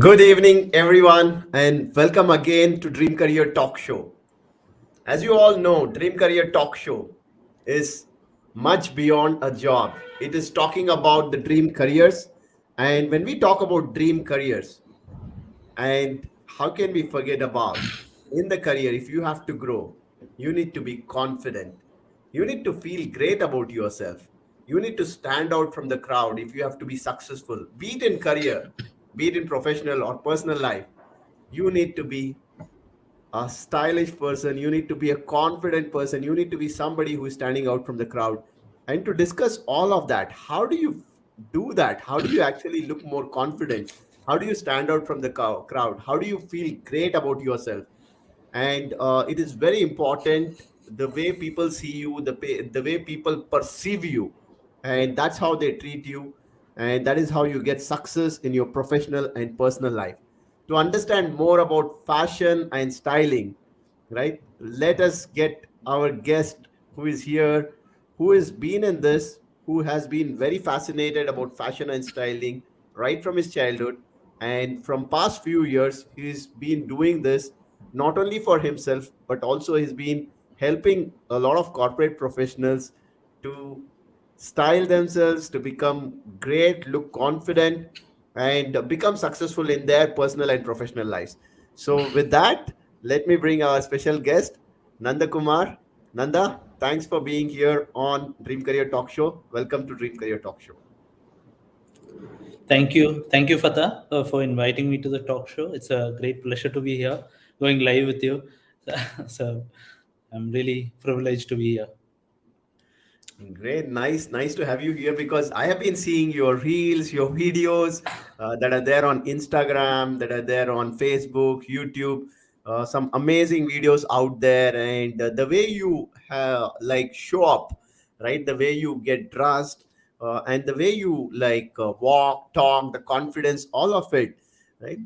Good evening, everyone, and welcome again to Dream Career Talk Show. As you all know, Dream Career Talk Show is much beyond a job. It is talking about the dream careers. And when we talk about dream careers, and how can we forget about in the career, if you have to grow, you need to be confident. You need to feel great about yourself. You need to stand out from the crowd if you have to be successful, be it in career, be it in professional or personal life. You need to be a stylish person. You need to be a confident person. You need to be somebody who is standing out from the crowd. And to discuss all of that, how do you do that? How do you actually look more confident? How do you stand out from the crowd? How do you feel great about yourself? And it is very important the way people see you, the way people perceive you, and that's how they treat you, and that is how you get success in your professional and personal life. To understand more about fashion and styling, right, let us get our guest who is here, who has been in this, who has been very fascinated about fashion and styling right from his childhood, and from past few years he's been doing this not only for himself but also he's been helping a lot of corporate professionals to style themselves, to become great, look confident, and become successful in their personal and professional lives. So with that, let me bring our special guest, Nanda Kumar. Nanda, thanks for being here on Dream Career Talk Show. Welcome to Dream Career Talk Show. Thank you, Fatah, for inviting me to the talk show. It's a great pleasure to be here, going live with you. So I'm really privileged to be here. Great, nice to have you here because I have been seeing your reels, your videos that are there on Instagram, that are there on Facebook, YouTube. Some amazing videos out there, and the way you like show up, right? The way you get dressed, and the way you like walk, talk, the confidence, all of it, right?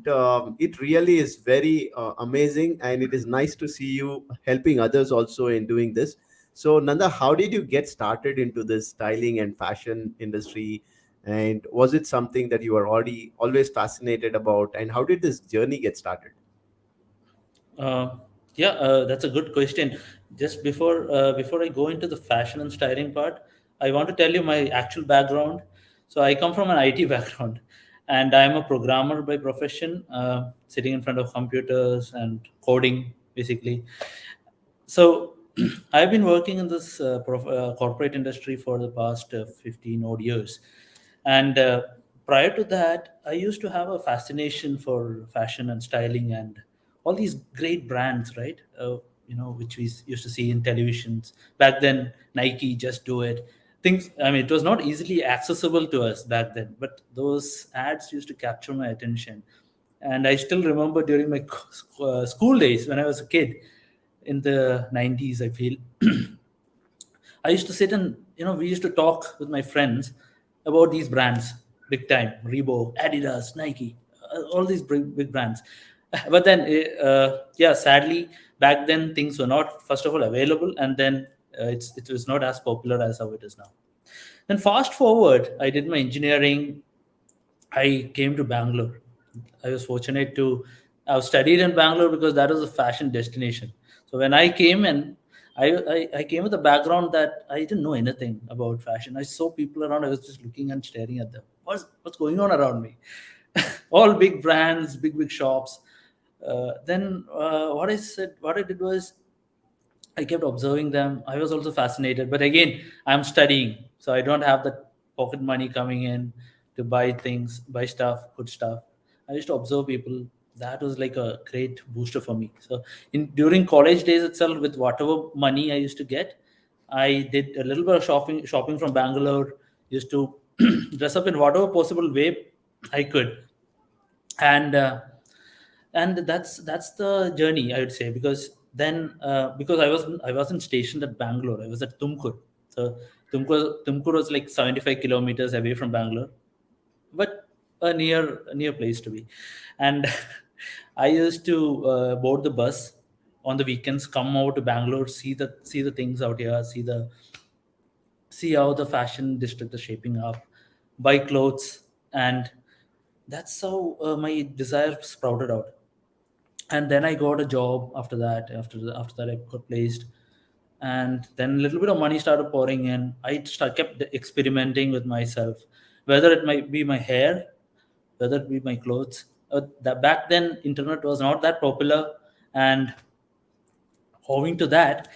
It really is very amazing, and it is nice to see you helping others also in doing this. So, Nanda, how did you get started into this styling and fashion industry? And was it something that you were already always fascinated about? And how did this journey get started? Uh, that's a good question. Just before I go into the fashion and styling part, I want to tell you my actual background. So I come from an IT background, and I'm a programmer by profession, sitting in front of computers and coding basically. So I've been working in this corporate industry for the past 15 odd years, and prior to that I used to have a fascination for fashion and styling and all these great brands, right? Which we used to see in televisions back then. Nike, Just Do It, things. I mean, it was not easily accessible to us back then, but those ads used to capture my attention. And I still remember during my school days when I was a kid in the 90s, I feel. I used to sit and, we used to talk with my friends about these brands big time: Reebok, Adidas, Nike, all these big brands. But then, yeah, sadly, back then things were not, first of all, available, and then it was not as popular as how it is now. Then, fast forward, I did my engineering. I came to Bangalore. I was fortunate to have studied in Bangalore because that was a fashion destination. So when I came in, I came with a background that I didn't know anything about fashion. I saw people around. I was just looking and staring at them. What's going on around me? All big brands, big shops. Then what I did was I kept observing them. I was also fascinated, but again, I'm studying, so I don't have the pocket money coming in to buy things, buy stuff, good stuff. I used to observe people. That was like a great booster for me. So, in during college days itself, with whatever money I used to get, I did a little bit of shopping from Bangalore. Used to dress up in whatever possible way I could, and that's the journey, I would say. Because then, because I wasn't stationed at Bangalore, I was at Tumkur. So Tumkur was like 75 kilometers away from Bangalore, but a near place to be. And I used to board the bus on the weekends, come over to Bangalore, see the things out here, see how the fashion district is shaping up, buy clothes, and That's how my desire sprouted out. And then I got a job after that. After that, I got placed, and then a little bit of money started pouring in. Kept experimenting with myself, whether it might be my hair, whether it be my clothes. That back then, internet was not that popular, and owing to that,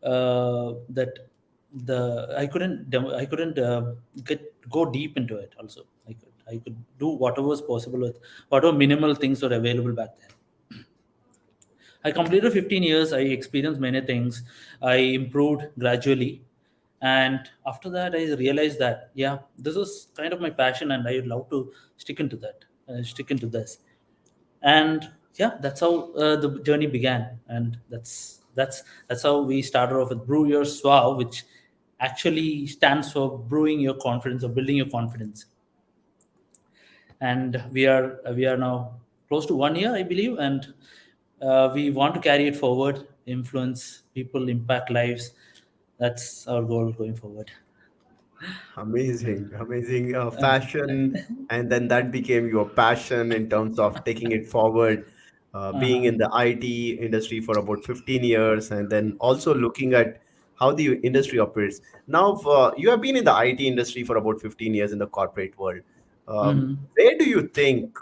that the I couldn't get go deep into it. Also, I could do whatever was possible with whatever minimal things were available back then. I completed 15 years. I experienced many things. I improved gradually. And after that, I realized that, yeah, this is kind of my passion and I would love to stick into that, stick into this. And yeah, that's how the journey began. And that's how we started off with Brew Your Suave, which actually stands for brewing your confidence or building your confidence. And we are now close to 1 year, I believe, and we want to carry it forward, influence people, impact lives. That's our goal going forward. Amazing, amazing fashion, and then that became your passion in terms of taking it forward. Being Uh-huh. in the IT industry for about 15 years, and then also looking at how the industry operates. Now, you have been in the IT industry for about 15 years in the corporate world. Mhm. Where do you think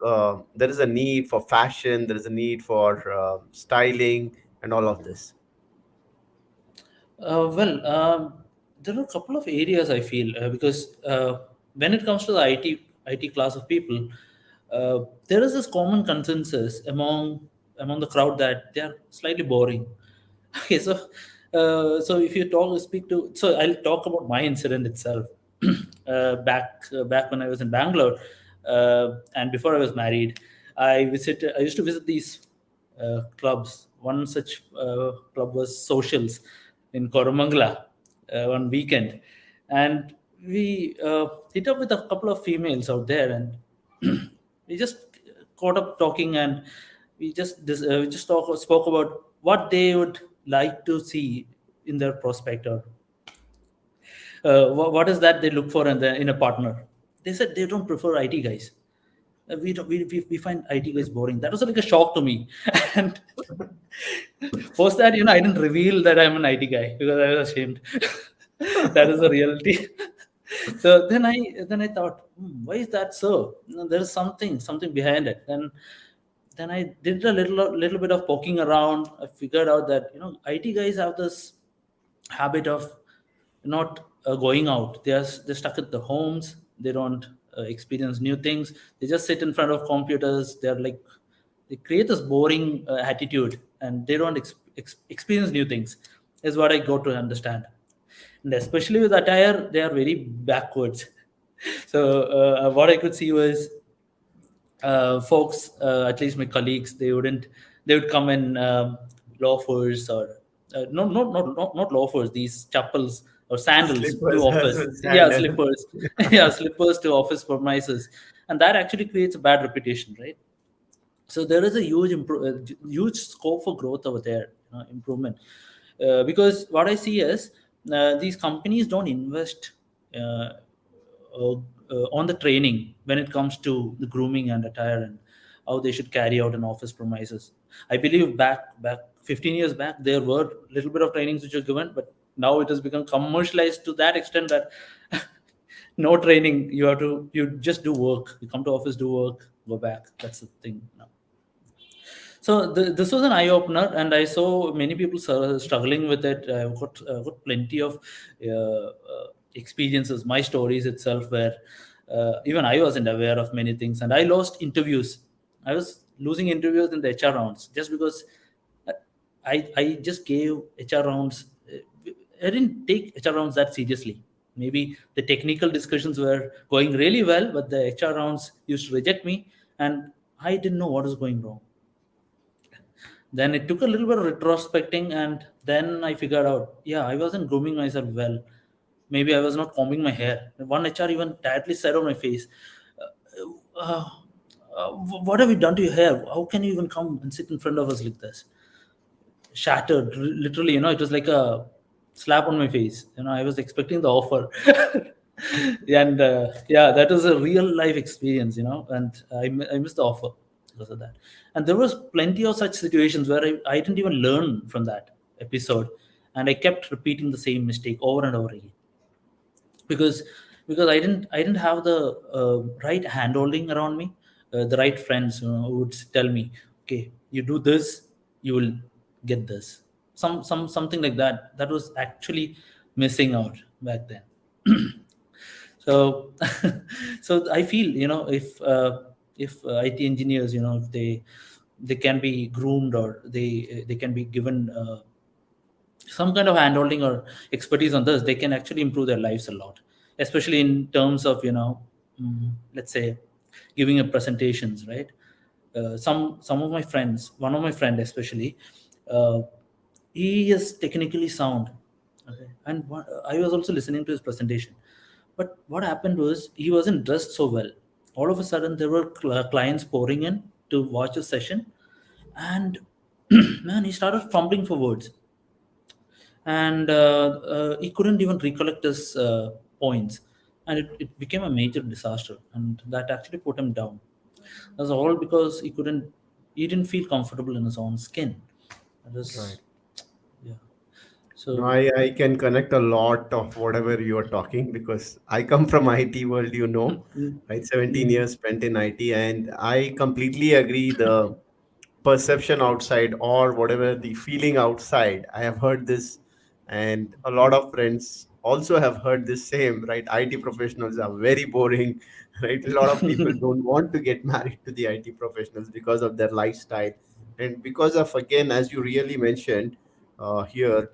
there is a need for fashion, there is a need for styling, and all of this? Well, there are a couple of areas I feel because when it comes to the IT class of people, there is this common consensus among the crowd that they are slightly boring. Okay, so if you speak to, so I'll talk about my incident itself. Back when I was in Bangalore, and before I was married, I used to visit these clubs. One such club was Socials in Koramangala one weekend, and we hit up with a couple of females out there, and we just caught up talking, and we just spoke about what they would like to see in their prospect, or what is that they look for in a partner. They said they don't prefer IT guys. We find IT guys boring. That was like a shock to me. And post that, I didn't reveal that I'm an IT guy because I was ashamed. That is the reality. So then I thought, why is that so? There is something behind it. Then I did a little bit of poking around. I figured out that IT guys have this habit of not going out. They're stuck at the homes. They don't experience new things. They just sit in front of computers. They create this boring attitude, and they don't experience new things. Is what I got to understand. And especially with attire, they are very backwards. So what I could see was folks, at least my colleagues, they would come in loafers, or not loafers, these chappals or sandals to Slippers as office. well, Yeah, sandals. slippers. Yeah, slippers to office premises, and that actually creates a bad reputation, right? So there is a huge scope for growth over there, improvement, because what I see is these companies don't invest uh, uh, on the training when it comes to the grooming and attire and how they should carry out an office premises. I believe back 15 years back there were little bit of trainings which were given, but now it has become commercialized to that extent that no training. You just do work. You come to office, do work, go back. That's the thing now. So this was an eye opener, and I saw many people struggling with it. I've got plenty of experiences, my stories itself, where even I wasn't aware of many things, and I lost interviews. I was losing interviews in the HR rounds just because uh, I just gave HR rounds. I didn't take HR rounds that seriously. Maybe the technical discussions were going really well, but the HR rounds used to reject me, and I didn't know what was going wrong. Then it took a little bit of retrospecting, and then I figured out, yeah, I wasn't grooming myself well. Maybe I was not combing my hair. One HR even tightly said on my face, uh, uh, what have you done to your hair? How can you even come and sit in front of us like this? Shattered, literally, it was like a slap on my face. I was expecting the offer. And yeah, that was a real life experience, and I missed the offer because of that. And there was plenty of such situations where I didn't even learn from that episode, and I kept repeating the same mistake over and over again because I didn't have the right handholding around me, the right friends, who would tell me, okay, you do this, you will get this, something like that. That was actually missing out back then. So so I feel, if IT engineers, if they can be groomed, or they can be given some kind of handholding or expertise on this, they can actually improve their lives a lot, especially in terms of, let's say, giving a presentations, right? Some of my friends, one of my friend especially, uh, he is technically sound, okay, and I was also listening to his presentation, but what happened was he wasn't dressed so well. All of a sudden there were clients pouring in to watch a session, and man, he started fumbling for words, and he couldn't even recollect his points, and it became a major disaster, and that actually put him down. That's all because he didn't feel comfortable in his own skin. That Right. is, yeah. No, So I can connect a lot of whatever you are talking because I come from IT world, mm, right? 17 mm, years spent in IT, and I completely agree. The perception outside or whatever the feeling outside, I have heard this, and a lot of friends also have heard this same, right? IT professionals are very boring. Right? A lot of people don't want to get married to the IT professionals because of their lifestyle, and because of, again, as you really mentioned here,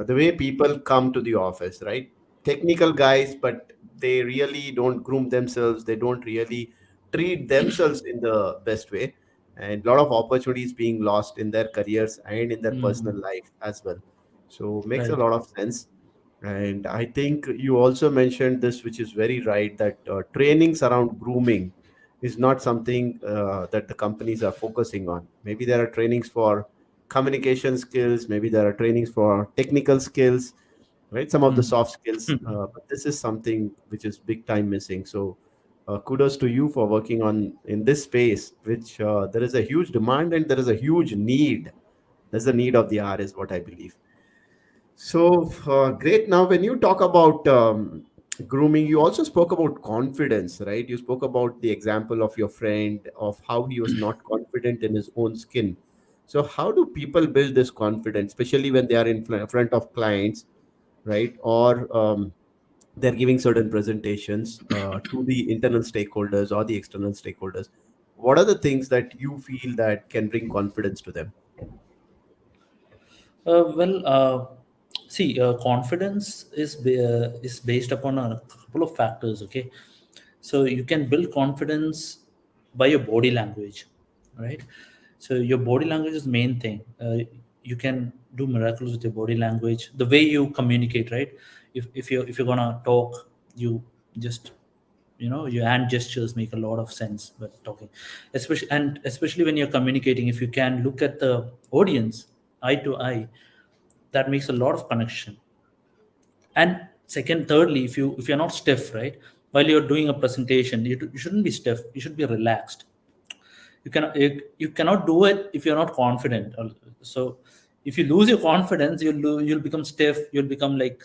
the way people come to the office, right? Technical guys, but they really don't groom themselves, they don't really treat themselves in the best way, and a lot of opportunities being lost in their careers and in their personal mm, life as well. So makes a right. lot of sense. And I think you also mentioned this, which is very right, that trainings around grooming is not something that the companies are focusing on. Maybe there are trainings for communication skills, maybe there are trainings for technical skills, right? Some of the Mm. soft skills, but this is something which is big time missing. So kudos to you for working on in this space, which there is a huge demand and there is a huge need. There's the need of the hour, is what I believe. So great. Now, when you talk about grooming, you also spoke about confidence, right? You spoke about the example of your friend, of how he was not confident in his own skin. So how do people build this confidence, especially when they are in front of clients, right? Or they're giving certain presentations to the internal stakeholders or the external stakeholders? What are the things that you feel that can bring confidence to them? Well, see, confidence is based upon a couple of factors. Okay, so you can build confidence by your body language, right? So your body language is the main thing. You can do miracles with your body language, the way you communicate, right? If you're gonna talk, you just, your hand gestures make a lot of sense when talking, especially when you're communicating. If you can look at the audience eye to eye, that makes a lot of connection. And second, thirdly, if you're not stiff, right, while you're doing a presentation, you shouldn't be stiff, you should be relaxed. You cannot do it if you're not confident. So if you lose your confidence, you'll become stiff, you'll become like,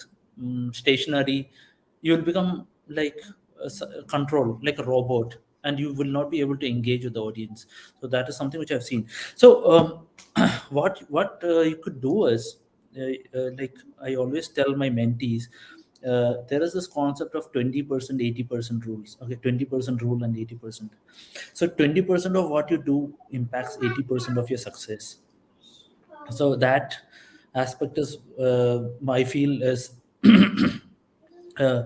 stationary, you'll become like control, like a robot, and you will not be able to engage with the audience. So that is something which I've seen. So what you could do is, like I always tell my mentees, there is this concept of 20% 80% rules. Okay, 20% rule and 80%. So 20% of what you do impacts 80% of your success. So that aspect is, I feel, uh,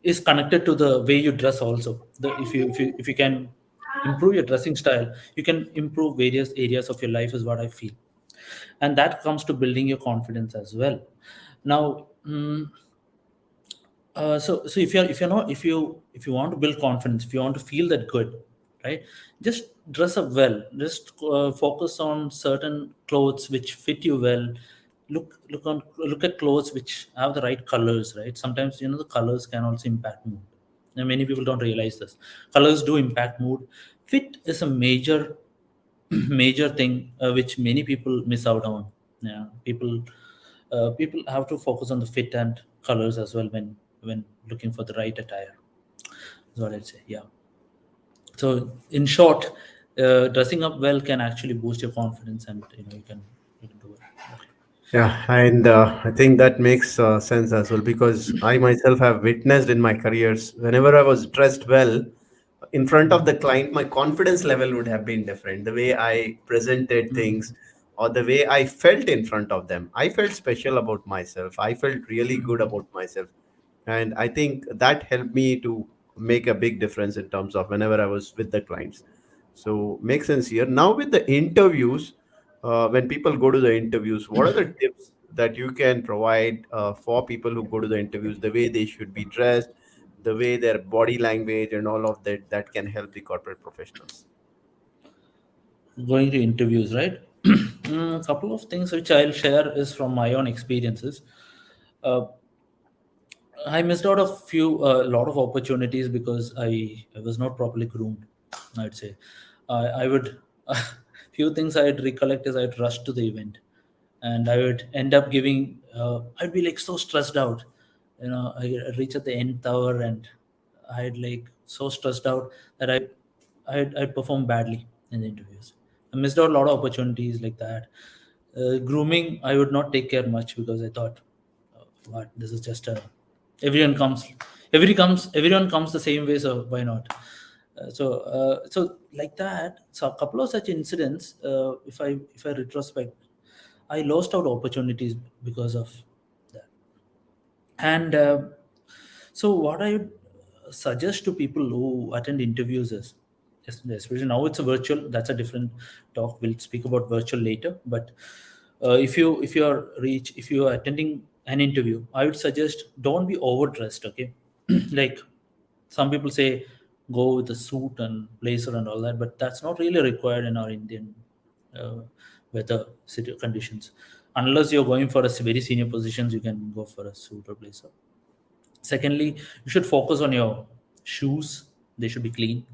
is connected to the way you dress also. If you can improve your dressing style, you can improve various areas of your life, is what I feel. And that comes to building your confidence as well. Now, so if you want to build confidence, if you want to feel that good, right, just dress up well, just focus on certain clothes which fit you well, look at clothes which have the right colors, right? Sometimes the colors can also impact mood. Now, many people don't realize this. Colors do impact mood. Fit is a major major thing which many people miss out on. Yeah, people have to focus on the fit and colors as well when looking for the right attire. That's what I'd say. Yeah. So in short, dressing up well can actually boost your confidence, and you can do it. Yeah, and I think that makes sense as well because I myself have witnessed in my careers whenever I was dressed well in front of the client, my confidence level would have been different. The way I presented things or the way I felt in front of them, I felt special about myself. I felt really good about myself. And I think that helped me to make a big difference in terms of whenever I was with the clients. So makes sense here. Now with the interviews, when people go to the interviews, what are the tips that you can provide for people who go to the interviews, the way they should be dressed, the way their body language and all of that that can help the corporate professionals? Going to interviews, right? A couple of things which I'll share is from my own experiences. Uh, I missed out a lot of opportunities because I was not properly groomed. I'd say I would few things I'd recollect is I'd rush to the event, and I would end up giving. I'd be like so stressed out. I'd reach at the end tower, and I'd like so stressed out that I'd perform badly in the interviews. I missed out a lot of opportunities like that. Grooming, I would not take care much because I thought, what, this is just a everyone comes, everyone comes the same way, so why not? So like that. So a couple of such incidents, if I retrospect, I lost out opportunities because of that. And so, what I would suggest to people who attend interviews is, especially now it's a virtual. That's a different talk. We'll speak about virtual later. But if you are attending an interview, I would suggest don't be overdressed. Okay, like some people say, go with a suit and blazer and all that, but that's not really required in our Indian uh, weather conditions. Unless you're going for a very senior positions, you can go for a suit or blazer. Secondly, you should focus on your shoes, they should be clean.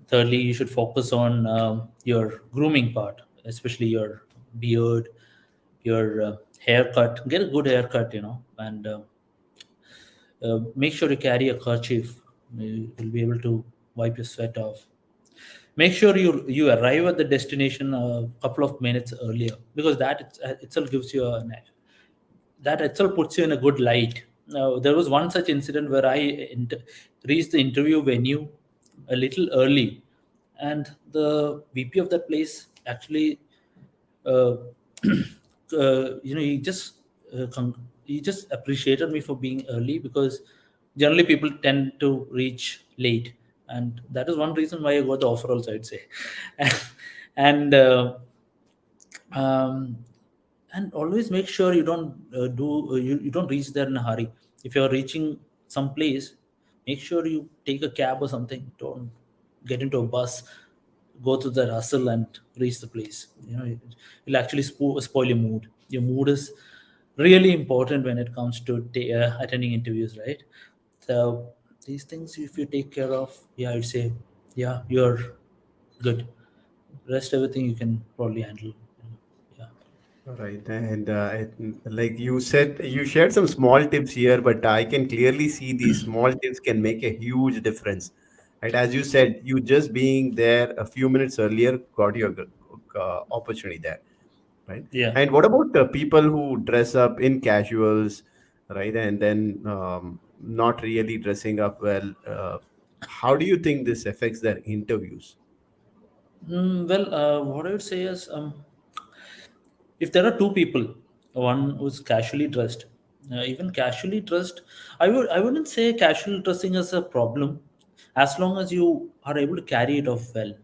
Thirdly, you should focus on your grooming part, especially your beard, your haircut. Get a good haircut, and make sure you carry a kerchief. You'll be able to wipe your sweat off. Make sure you arrive at the destination a couple of minutes earlier, because itself gives you that itself puts you in a good light. Now, there was one such incident where I reached the interview venue a little early, and the VP of that place actually, uh, he just appreciated me for being early, because generally people tend to reach late, and that is one reason why I got the offer also, I'd say. and um, and always make sure you don't you don't reach there in a hurry. If you're reaching some place, make sure you take a cab or something. Don't get into a bus, go to the hustle and reach the place. It'll actually spoil your mood. Your mood is really important when it comes to attending interviews, right? So these things, if you take care of, yeah, I'd say, yeah, you're good. Rest everything you can probably handle. Yeah. Right, and like you said, you shared some small tips here, but I can clearly see these small tips can make a huge difference. Right, as you said, you just being there a few minutes earlier got your opportunity there. Right, Yeah. and what about the people who dress up in casuals, right, and then not really dressing up well? How do you think this affects their interviews? Well, what I would say is, if there are two people, one who's casually dressed, even casually dressed, I wouldn't say casual dressing is a problem, as long as you are able to carry it off well.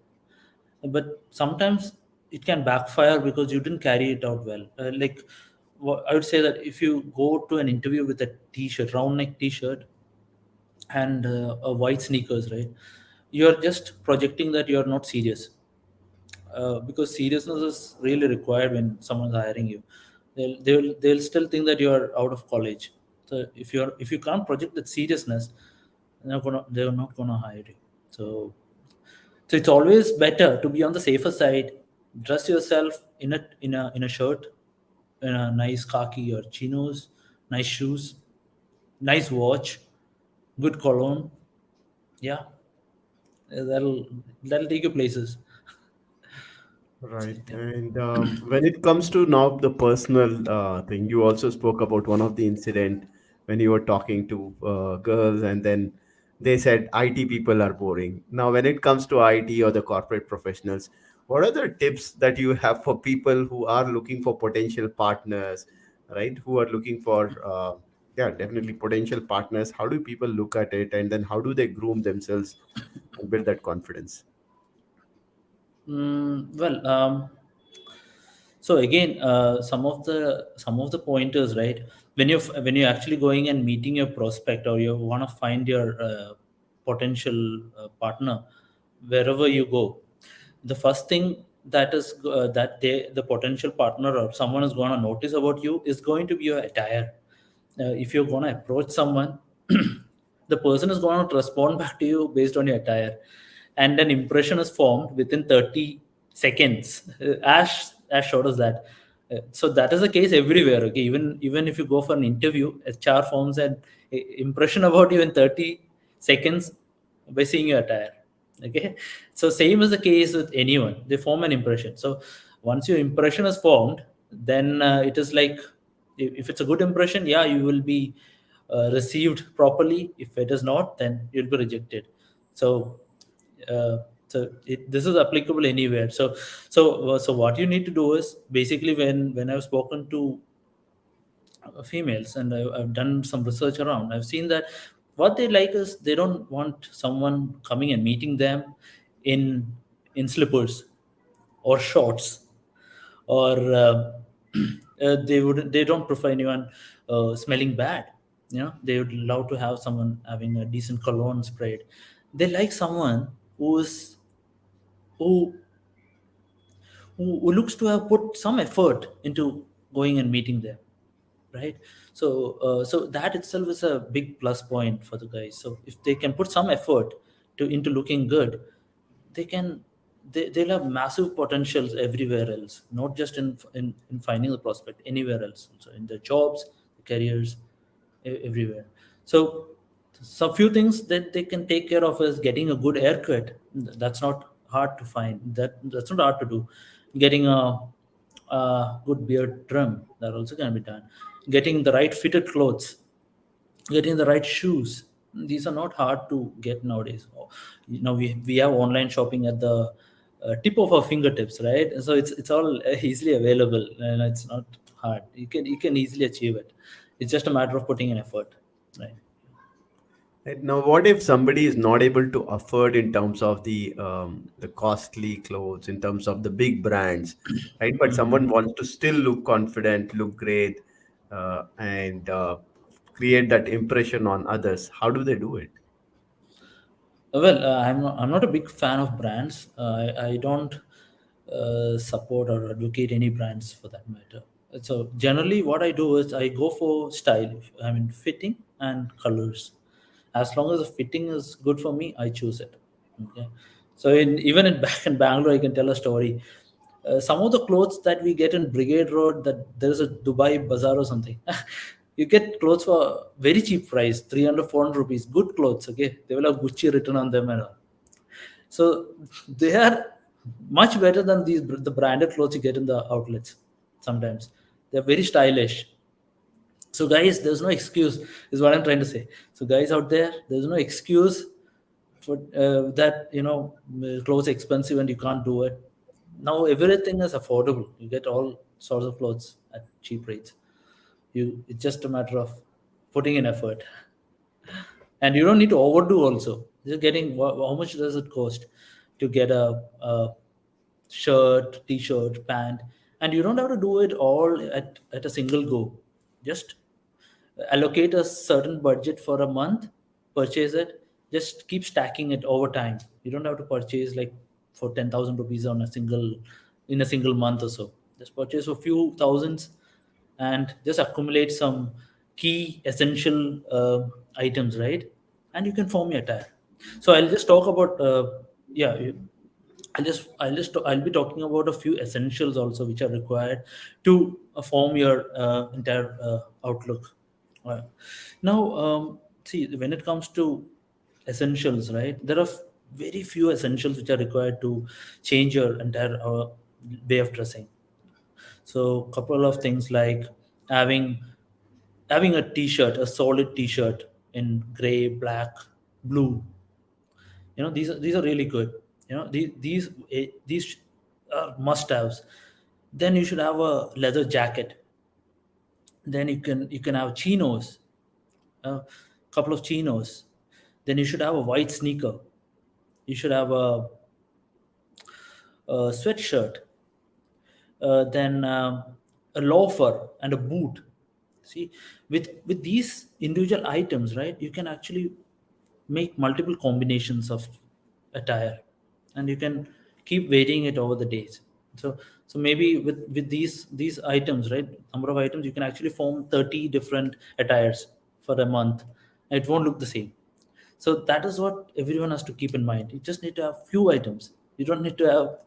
But sometimes it can backfire because you didn't carry it out well. I would say that if you go to an interview with a t-shirt, round neck t-shirt, and a white sneakers, right? You're just projecting that you're not serious, because seriousness is really required when someone's hiring you. They'll still think that you are out of college. So if you can't project that seriousness, they're not gonna hire you. So so it's always better to be on the safer side. Dress yourself in a shirt, in a nice khaki or chinos, nice shoes, nice watch, good cologne. Yeah, that'll that'll take you places. Right. Yeah. And when it comes to now the personal thing, you also spoke about one of the incident when you were talking to girls, and then they said IT people are boring. Now, when it comes to IT or the corporate professionals, what are the tips that you have for people who are looking for potential partners, right? Who are looking for, yeah, definitely potential partners. How do people look at it, and then how do they groom themselves and build that confidence? Well, so again, some of the pointers, right? When you're actually going and meeting your prospect, or you want to find your potential partner, wherever you go, the first thing that the potential partner or someone is going to notice about you is going to be your attire. If you're going to approach someone, the person is going to respond back to you based on your attire, and an impression is formed within 30 seconds, as short as that. So that is the case everywhere. Okay, even if you go for an interview, HR forms an impression about you in 30 seconds by seeing your attire. Okay, so same is the case with anyone. They form an impression. So once your impression is formed, then it is like, if it's a good impression, yeah, you will be received properly. If it is not, then you'll be rejected. So this is applicable anywhere. So what you need to do is, basically, when I've spoken to females, and I've done some research around, I've seen that what they like is, they don't want someone coming and meeting them in slippers or shorts, or they don't prefer anyone smelling bad. They would love to have someone having a decent cologne sprayed. They like someone who who looks to have put some effort into going and meeting them, right? So that itself is a big plus point for the guys. So if they can put some effort into looking good, they can they'll have massive potentials everywhere else, not just in finding the prospect, anywhere else, so in their jobs, careers, everywhere. So some few things that they can take care of is getting a good haircut. That's not hard to find. That's not hard to do. Getting a good beard trim, that also can be done. Getting the right fitted clothes, getting the right shoes. These are not hard to get nowadays. We have online shopping at the tip of our fingertips, right? So it's all easily available, and it's not hard. You can easily achieve it. It's just a matter of putting in effort, right? Right. Now, what if somebody is not able to afford in terms of the costly clothes, in terms of the big brands, right? But someone wants to still look confident, look great, and create that impression on others. How do they do it? Well, I'm not a big fan of brands. I don't support or advocate any brands for that matter. So generally, what I do is I go for style. I mean, fitting and colors. As long as the fitting is good for me, I choose it. Okay. So even in back in Bangalore, I can tell a story. Some of the clothes that we get in Brigade Road, that there's a Dubai bazaar or something. You get clothes for very cheap price, 300, 400 rupees. Good clothes, okay? They will have Gucci written on them and all. So they are much better than the branded clothes you get in the outlets. Sometimes they're very stylish. So guys, there's no excuse, is what I'm trying to say. So guys out there, there's no excuse for that. Clothes expensive and you can't do it. Now everything is affordable. You get all sorts of clothes at cheap rates. It's just a matter of putting in effort, and you don't need to overdo also. Just getting, how much does it cost to get a shirt, t-shirt, pant, and you don't have to do it all at a single go. Just allocate a certain budget for a month, purchase it, just keep stacking it over time. You don't have to purchase like for 10,000 rupees in a single month or so. Just purchase a few thousands, and just accumulate some key essential items, right? And you can form your attire. So I'll just talk about yeah you- I'll be talking about a few essentials also which are required to form your entire outlook. Uh, Now, see, when it comes to essentials, right? There are very few essentials which are required to change your entire way of dressing. So, couple of things like having having a t-shirt, a solid t-shirt in gray, black, blue. These are really good. These are must-haves. Then you should have a leather jacket. Then you can have chinos, a couple of chinos. Then you should have a white sneaker. You should have a sweatshirt, then a loafer and a boot. See, with these individual items, right, you can actually make multiple combinations of attire, and you can keep varying it over the days. So maybe with these items, right, number of items, you can actually form 30 different attires for a month, and it won't look the same. So that is what everyone has to keep in mind. You just need to have few items. You don't need to have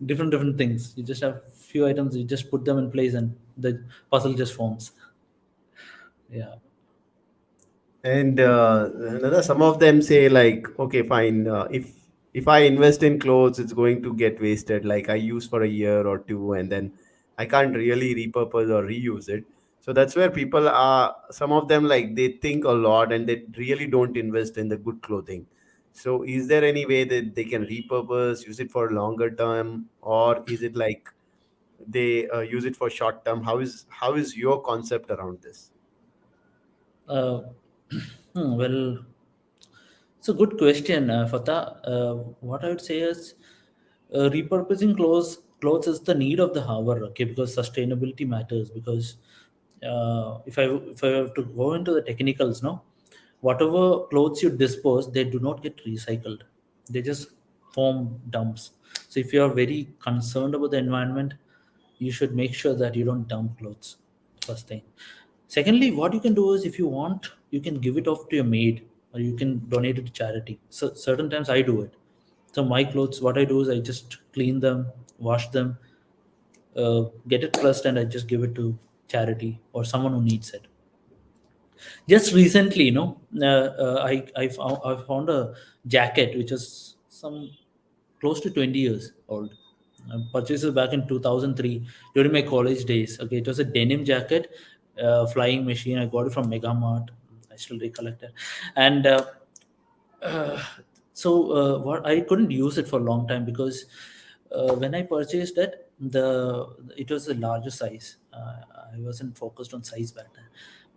different things. You just have few items. You just put them in place, and the puzzle just forms. Yeah. And some of them say like, okay, fine. If I invest in clothes, it's going to get wasted. Like I use for a year or two, and then I can't really repurpose or reuse it. So that's where people are. Some of them like they think a lot, and they really don't invest in the good clothing. So is there any way that they can repurpose, use it for longer term, or is it like they use it for short term? How is your concept around this? Uh, well, it's a good question, Fatah. What I would say is, repurposing clothes is the need of the hour. Okay, because sustainability matters. Because if I have to go into the technicals, no, whatever clothes you dispose, they do not get recycled. They just form dumps. So if you are very concerned about the environment, you should make sure that you don't dump clothes. First thing. Secondly, what you can do is, if you want, you can give it off to your maid, or you can donate it to charity. So certain times I do it. So my clothes, what I do is I just clean them, wash them, get it pressed, and I just give it to charity or someone who needs it. Just recently, I found a jacket which is some close to 20 years old. I purchased it back in 2003 during my college days. Okay, it was a denim jacket, flying machine. I got it from Mega Mart. I still recollect it. And uh, what I couldn't use it for a long time because when I purchased it, it was a larger size. I wasn't focused on size back then.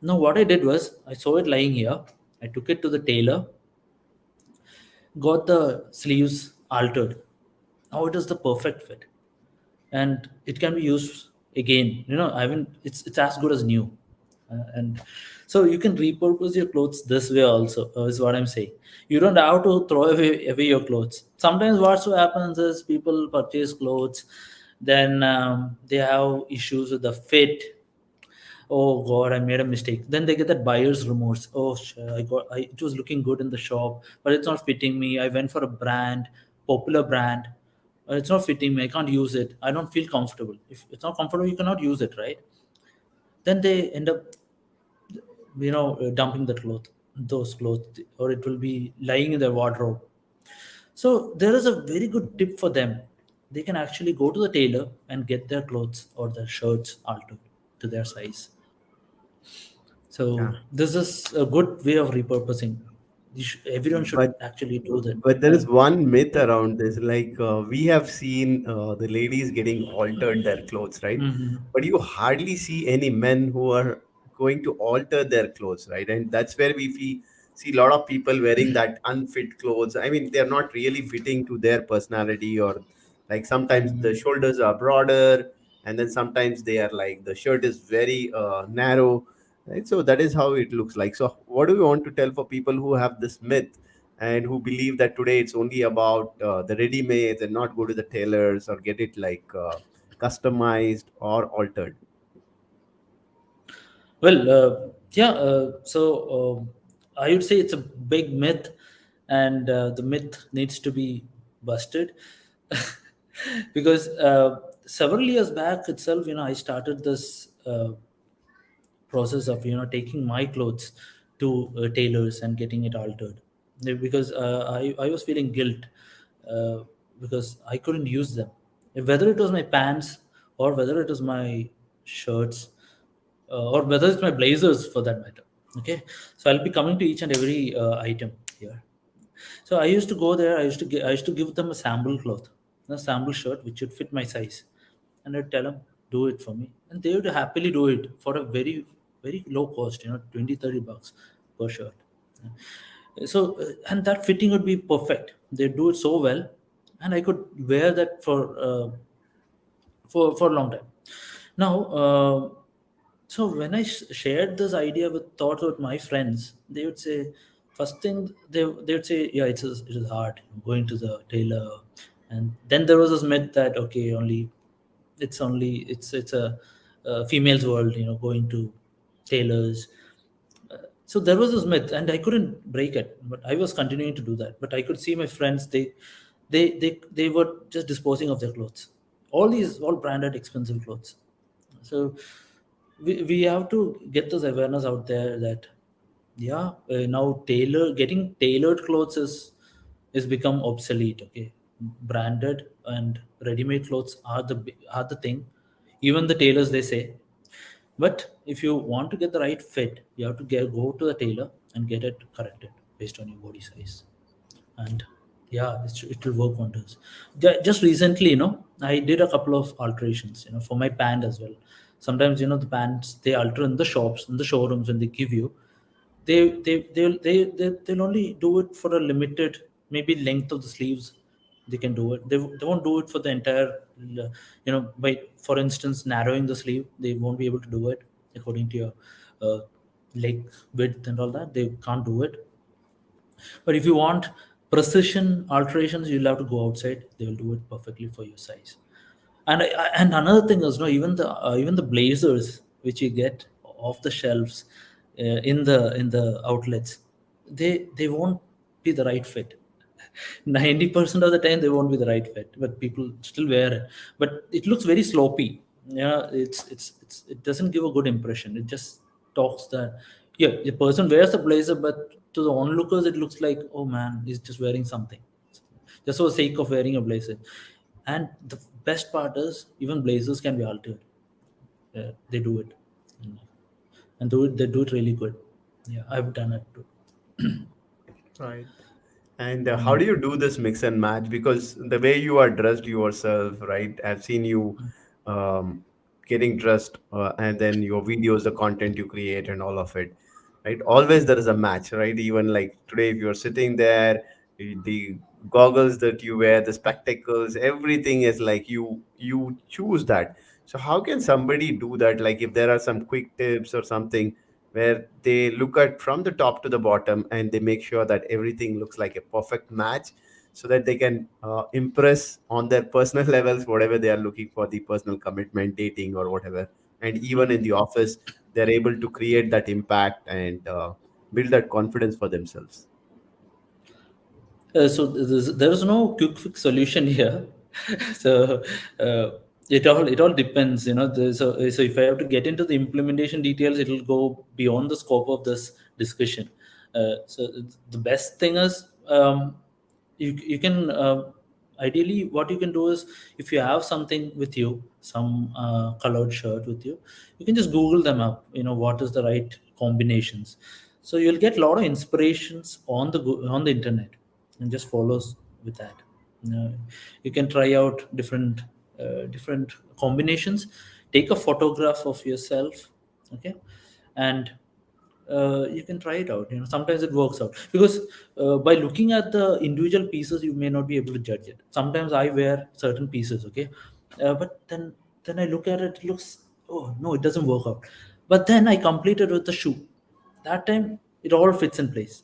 No, what I did was I saw it lying here. I took it to the tailor, got the sleeves altered. Now it is the perfect fit, and it can be used again. I mean, it's as good as new. And so you can repurpose your clothes this way also, is what I'm saying. You don't have to throw away your clothes. Sometimes what so happens is people purchase clothes, then they have issues with the fit. Oh god, I made a mistake. Then they get that buyer's remorse. Oh shit, it was looking good in the shop, but it's not fitting me. I went for a brand, popular brand. It's not fitting me. I can't use it. I don't feel comfortable. If it's not comfortable, you cannot use it, right? Then they end up, dumping those clothes, or it will be lying in their wardrobe. So there is a very good tip for them. They can actually go to the tailor and get their clothes or their shirts altered to their size. Yeah. So this is a good way of repurposing. Everyone should But actually do that. but there Yeah. is one myth around this. Like we have seen the ladies getting altered their clothes, right? Hmm. But you hardly see any men who are going to alter their clothes, right? And that's where see a lot of people wearing that unfit clothes. I mean, they're not really fitting to their personality, or like sometimes the Hmm. shoulders are broader, and then sometimes they are like the shirt is very narrow, right? So that is how it looks like. So what do you want to tell for people who have this myth and who believe that today it's only about the ready mades and not go to the tailors or get it like customized or altered? Well, yeah. I would say it's a big myth, and the myth needs to be busted. Because several years back itself, I started this process of taking my clothes to tailors and getting it altered. Because I was feeling guilt, uh, because I couldn't use them, whether it was my pants or whether it was my shirts, or whether it's my blazers for that matter. Okay, so I'll be coming to each and every item here. So I used to go there. I used to give them a sample cloth, a sample shirt which would fit my size, and I'd tell them, do it for me, and they would happily do it for a very very low cost, 20-30 bucks per shirt. So and that fitting would be perfect. They do it so well, and I could wear that for a long time. Now, so when I shared this idea with thoughts with my friends, they would say, first thing they would say, yeah, it is hard going to the tailor, and then there was this myth that okay, only it's a female's world, going to tailors. So there was this myth, and I couldn't break it, but I was continuing to do that. But I could see my friends, they were just disposing of their clothes, all branded expensive clothes. So we have to get this awareness out there that yeah, now getting tailored clothes is become obsolete. Okay, branded and ready-made clothes are the thing. Even the tailors, they say. But if you want to get the right fit, you have to go to the tailor and get it corrected based on your body size. And yeah, it will work wonders. Just recently, I did a couple of alterations, for my pant as well. Sometimes, the pants they alter in the shops, in the showrooms when they give you. They'll only do it for a limited, maybe length of the sleeves. They can do it. They won't do it for the entire, by, for instance, narrowing the sleeve. They won't be able to do it according to your uh, leg width and all that. They can't do it. But if you want precision alterations, you'll have to go outside. They will do it perfectly for your size. And another thing is, even the blazers which you get off the shelves, in the outlets, they won't be the right fit. 90% of the time they won't be the right fit, but people still wear it. But it looks very sloppy. Yeah, it doesn't give a good impression. It just talks that, yeah, the person wears the blazer, but to the onlookers it looks like, oh man, he's just wearing something, just for the sake of wearing a blazer. And the best part is, even blazers can be altered. They do it, and they do it really good. Yeah, I've done it too. Right. And how do you do this mix and match? Because the way you are dressed yourself, right? I've seen you um, getting dressed, and then your videos, the content you create, and all of it, right? Always there is a match, right? Even like today, if you're sitting there, the goggles that you wear, the spectacles, everything is like you choose that. So how can somebody do that? Like if there are some quick tips or something where they look at from the top to the bottom and they make sure that everything looks like a perfect match so that they can impress on their personal levels whatever they are looking for, the personal commitment, dating, or whatever, and even in the office they're able to create that impact and build that confidence for themselves. There is no quick fix solution here. so uh, it all depends. So if I have to get into the implementation details, it will go beyond the scope of this discussion. The best thing is, you can, ideally what you can do is, if you have something with you, some colored shirt with you, you can just google them up, what is the right combinations. So you'll get a lot of inspirations on the internet, and just follows with that. you, know, you can try out different combinations. Take a photograph of yourself. Okay, and you can try it out. Sometimes it works out, because by looking at the individual pieces you may not be able to judge it. Sometimes I wear certain pieces, okay, but then I look at it, it looks, oh no, it doesn't work out. But then I complete it with the shoe. That time it all fits in place.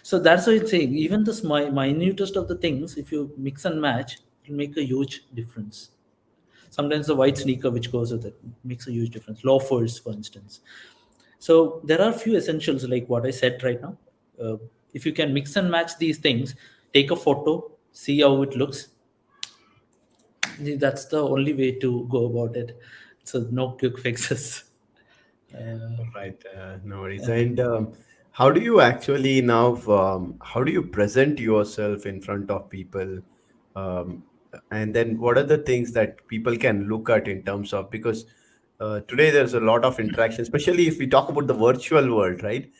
So that's why it's saying, even this minutest of the things, if you mix and match, it'll make a huge difference. Sometimes the white sneaker which goes with it makes a huge difference. Loafers, for instance. So there are few essentials like what I said right now. Uh, if you can mix and match these things, take a photo, see how it looks. That's the only way to go about it. So no quick fixes. Uh, Right, no worries. And how do you actually now, how do you present yourself in front of people? Um, and then what are the things that people can look at in terms of, because today there's a lot of interaction, especially if we talk about the virtual world, right?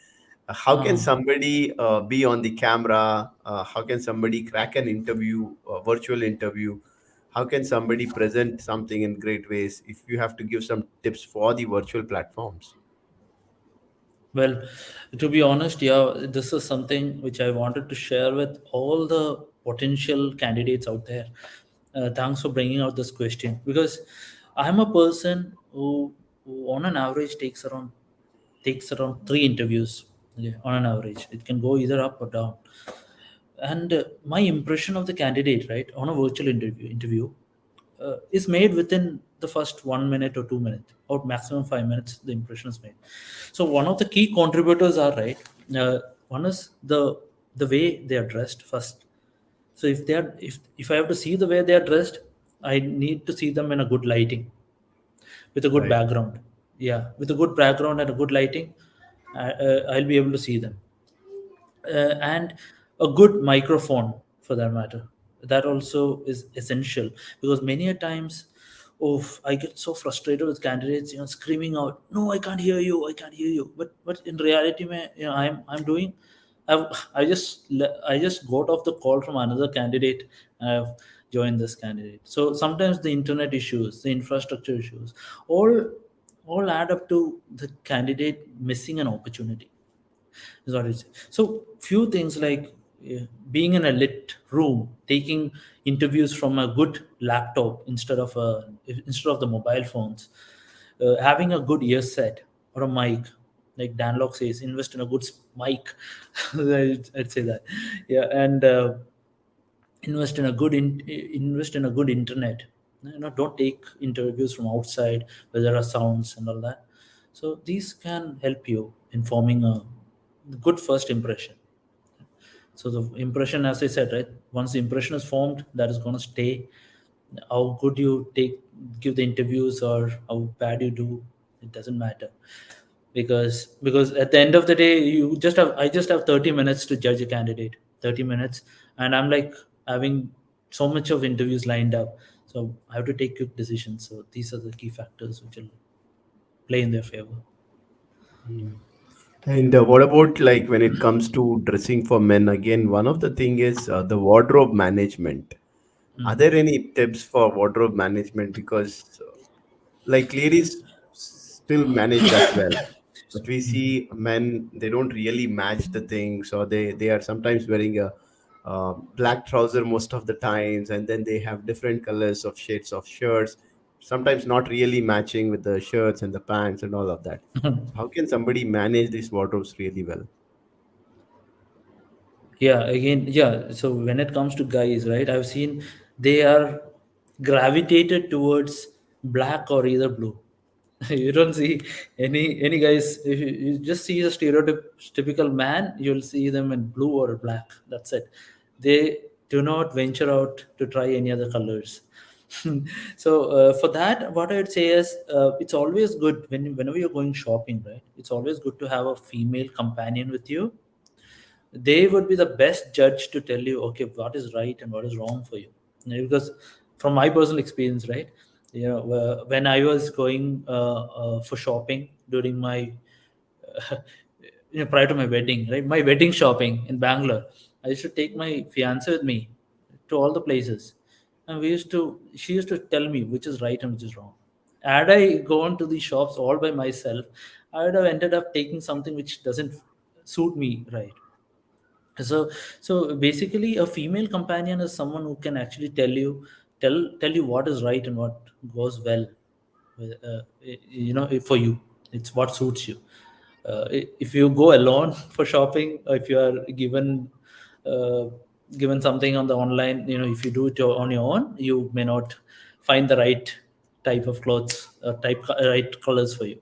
How can uh, somebody be on the camera? How can somebody crack an interview, a virtual interview? How can somebody present something in great ways if you have to give some tips for the virtual platforms? Well, to be honest, yeah, this is something which I wanted to share with all the potential candidates out there. Thanks for bringing out this question because I'm a person who on an average, takes around 3 interviews. Okay, on an average, it can go either up or down. And my impression of the candidate, right, on a virtual interview is made within the first 1 minute or 2 minutes, or maximum 5 minutes. The impression is made. So one of the key contributors are right. One is the way they are dressed first. So if I have to see the way they are dressed, I need to see them in a good lighting with a good Right. background. Yeah, with a good background and a good lighting, I'll be able to see them. And a good microphone for that matter, that also is essential, because many a times, oh, I get so frustrated with candidates, screaming out, no, I can't hear you, I can't hear you, but in reality, man, I'm doing, I've, I just got off the call from another candidate, and I've joined this candidate. So sometimes the internet issues, the infrastructure issues, all all add up to the candidate missing an opportunity, is what it is. So few things like being in a lit room, taking interviews from a good laptop instead of the mobile phones, having a good ear set or a mic, like Dan Locke says, invest in a good mic. I'd say that, yeah, and invest in a good internet. Don't take interviews from outside where there are sounds and all that. So these can help you in forming a good first impression. So the impression, as I said, right, once the impression is formed, that is going to stay. How good you give the interviews or how bad you do, it doesn't matter, because at the end of the day, I just have 30 minutes to judge a candidate. 30 minutes, and I'm like having so much of interviews lined up, so I have to take quick decisions. So these are the key factors which will play in their favor. Mm. And what about like when it comes to dressing for men? Again, one of the thing is the wardrobe management. Are there any tips for wardrobe management? Because like ladies still manage that well, but we see men, they don't really match the things, or they are sometimes wearing a black trouser most of the times, and then they have different colors of shades of shirts, sometimes not really matching with the shirts and the pants and all of that. How can somebody manage these wardrobes really well? Yeah, again, yeah, so when it comes to guys, right, I've seen they are gravitated towards black or either blue. You don't see any guys. If you just see a stereotypical man, you'll see them in blue or black. That's it. They do not venture out to try any other colors. So for that, what I would say is, it's always good whenever you're going shopping, right, it's always good to have a female companion with you. They would be the best judge to tell you, okay, what is right and what is wrong for you. Because from my personal experience, right, when I was going for shopping during my uh, prior to my wedding, right, my wedding shopping in Bangalore, I used to take my fiance with me to all the places, and she used to tell me which is right and which is wrong. Had I gone to these shops all by myself, I would have ended up taking something which doesn't suit me, right. So basically, a female companion is someone who can actually tell you what is right and what goes well, for you. It's what suits you. If you go alone for shopping, or if you are uh, given something on the online, if you do it on your own, you may not find the right type of clothes, right colors for you.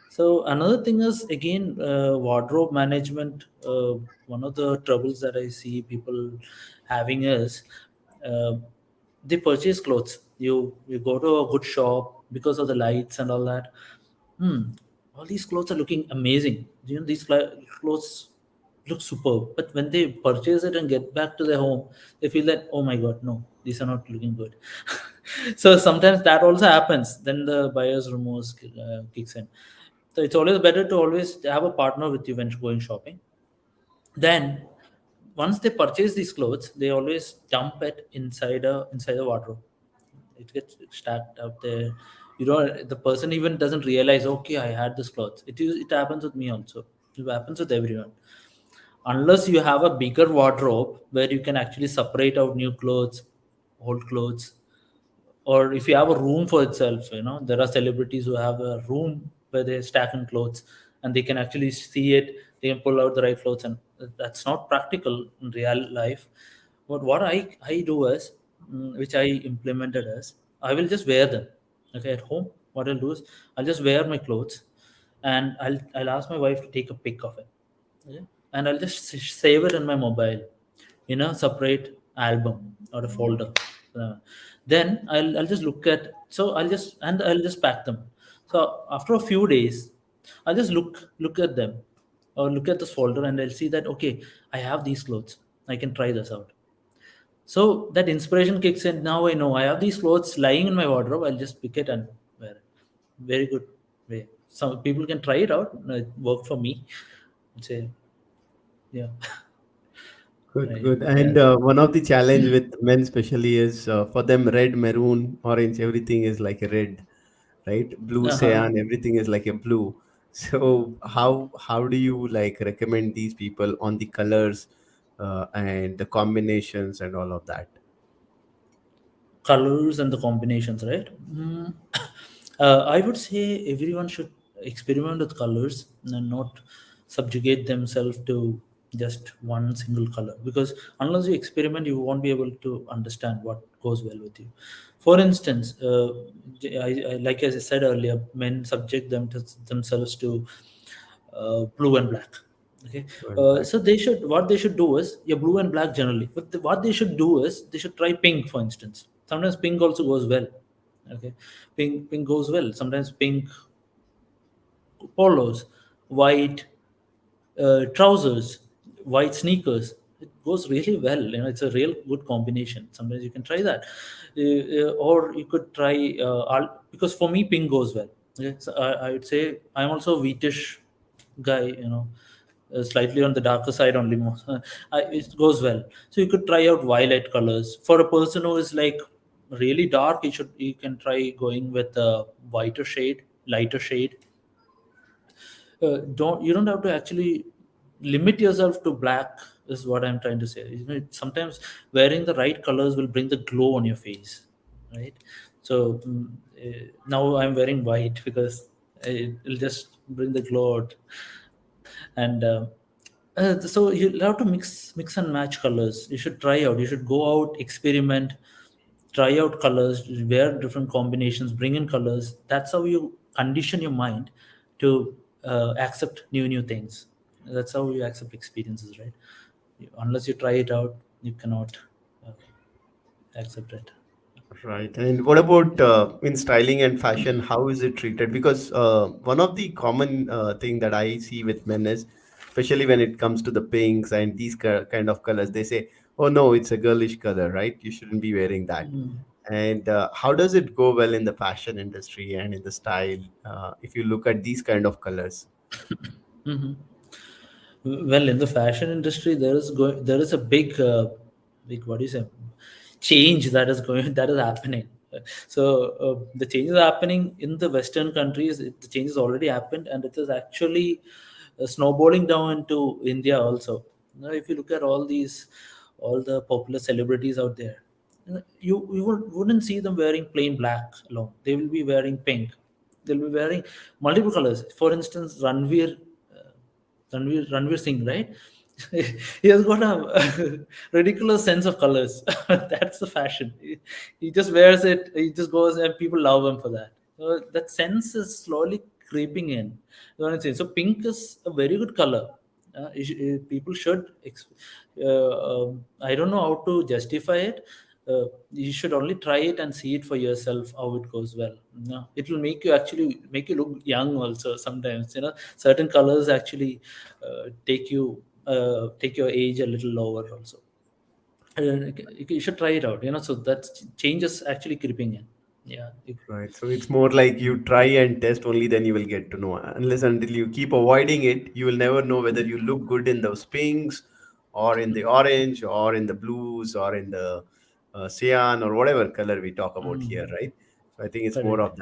So another thing is again wardrobe management. One of the troubles that I see people having is uh, they purchase clothes. You go to a good shop because of the lights and all that. Hmm, all these clothes are looking amazing. You know, these clothes look superb. But when they purchase it and get back to their home, they feel that, oh my god, no, these are not looking good. So sometimes that also happens. Then the buyer's remorse kicks in. So it's always better to always have a partner with you when going shopping. Then once they purchase these clothes, they always dump it inside the wardrobe. It gets stacked up there. You know, the person even doesn't realize, okay, I had this clothes. It happens with me also. It happens with everyone. Unless you have a bigger wardrobe where you can actually separate out new clothes, old clothes, or if you have a room for itself, you know, there are celebrities who have a room where they stack in clothes and they can actually see it, they can pull out the right clothes, and that's not practical in real life. But what I do is, which I implemented is, I will just wear them. Okay, at home what I'll do is I'll just wear my clothes, and I'll ask my wife to take a pic of it. Okay? And I'll just save it in my mobile in a separate album or a folder. Uh, then I'll just look at, so I'll just pack them. So after a few days, I'll just look at them or look at this folder, and I'll see that okay, I have these clothes. I can try this out. So that inspiration kicks in. Now I know I have these clothes lying in my wardrobe. I'll just pick it and wear it. Very good way. Some people can try it out. It worked for me. Say, yeah, Good, right. good. Yeah. And one of the challenge with men especially is for them red, maroon, orange, everything is like a red, right? Blue, Uh-huh. cyan, everything is like a blue. So how do you like recommend these people on the colors and the combinations and all of that? Colors and the combinations, right? I would say everyone should experiment with colors and not subjugate themselves to just one single color, because unless you experiment, you won't be able to understand what goes well with you. For instance, like as I said earlier, men subject themselves to blue and black. Okay, Blue and black. so what they should do is, yeah, blue and black generally, but what they should do is they should try pink, for instance. Sometimes pink also goes well. Okay, pink goes well. Sometimes pink polos, white trousers, white sneakers. It goes really well. You know, it's a real good combination. Sometimes you can try that, or you could try because for me pink goes well. Okay? So I would say I'm also a wheatish guy. You know, slightly on the darker side only. More, it goes well. So you could try out violet colors. For a person who is like really dark, you can try going with a whiter shade, lighter shade. Don't You don't have to actually limit yourself to black, is what I'm trying to say. You know, sometimes wearing the right colors will bring the glow on your face, right? So now I'm wearing white because it'll just bring the glow out. And so you have to mix and match colors. You should try out, you should go out, experiment, try out colors, wear different combinations, bring in colors. That's how you condition your mind to accept new things. That's how you accept experiences, right? Unless you try it out, you cannot uh, accept it. Right. And what about in styling and fashion? How is it treated? Because one of the common thing that I see with men is, especially when it comes to the pinks and these kind of colors, they say, "Oh no, it's a girlish color, right? You shouldn't be wearing that." Mm. And how does it go well in the fashion industry and in the style if you look at these kind of colors? Mhm. Well, in the fashion industry, there is a big, what do you say, change that is going that is happening. So the change is happening in the Western countries. The change has already happened, and it is actually snowballing down into India also. Now, if you look at all the popular celebrities out there, wouldn't see them wearing plain black alone. They will be wearing pink. They'll be wearing multiple colors. For instance, Ranveer Singh, right? He has got a ridiculous sense of colors. That's the fashion. He just wears it. He just goes, and people love him for that. So that sense is slowly creeping in. You know what I'm saying? So pink is a very good color. People should. I don't know how to justify it. You should only try it and see it for yourself how it goes well. No, it will make you actually make you look young also sometimes. Certain colors actually take your age a little lower also. You should try it out. So that change is actually creeping in. Yeah. Right. So it's more like you try and test, only then you will get to know. Unless until you keep avoiding it, you will never know whether you look good in those pinks or in the orange or in the blues or in the cyan or whatever color we talk about here, Mm, right? So I think it's more correct. of